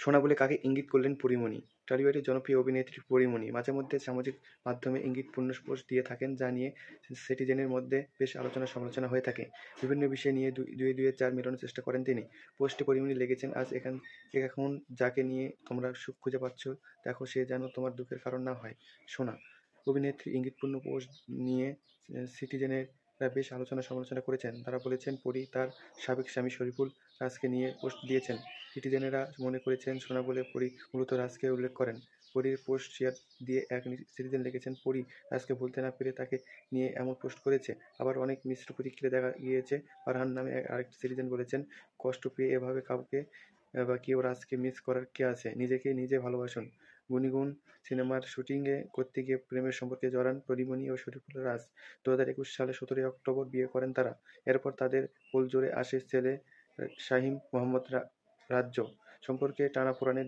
সোনা বলে কাকে ইঙ্গিত করলেন পরীমণি? টলিউডের জনপ্রিয় অভিনেত্রী পরীমণি মাঝে মধ্যে সামাজিক মাধ্যমে ইঙ্গিতপূর্ণ পোস্ট দিয়ে থাকেন, যা নিয়ে নেটিজেনের মধ্যে বেশ আলোচনা সমালোচনা হয়ে থাকে। বিভিন্ন বিষয় নিয়ে দুয়ে চার মেলানোর চেষ্টা করেন তিনি। পোস্টে পরীমণি লিখেছেন, আজ এখন যাকে নিয়ে তোমরা সুখ খুঁজে পাচ্ছ, দেখো সে যেন তোমার দুঃখের কারণ না হয়। সোনা অভিনেত্রী ইঙ্গিতপূর্ণ পোস্ট নিয়ে সিটিজেনেরা বেশ আলোচনা সমালোচনা করেছেন। তারা বলেছেন, পরী তার সাবেক স্বামী শরীফুল রাজকে নিয়ে পোস্ট দিয়েছেন। সিটিজেনেরা মনে করেছেন, সোনা বলে পরী মূলত রাজকে উল্লেখ করেন। পরীর পোস্ট শেয়ার দিয়ে এক সিটিজেন লিখেছেন, পরী রাজকে ভুলতে না পেরে তাকে নিয়ে এমন পোস্ট করেছে। আবার অনেক মিশ্র প্রতিক্রিয়া দেখা গিয়েছে। ফারহান নামে আরেকটি সিটিজেন বলেছেন, কষ্ট পেয়ে এভাবে কাউকে বা কেউ রাজকে মিস করার কে আছে, নিজেকে নিজে ভালোবাসুন। গুণীগুণ সিনেমার শুটিংয়ে করতে গিয়ে প্রেমের সম্পর্কে জড়ান পরীমণি ও শরীফুল রাজ। 2021 সালে 17 অক্টোবর বিয়ে করেন তারা। এরপর তাদের কোলজোড়ে আসে ছেলে শাহীম মোহাম্মদ রাজ্য। সম্পর্কে টানাপোড়েনের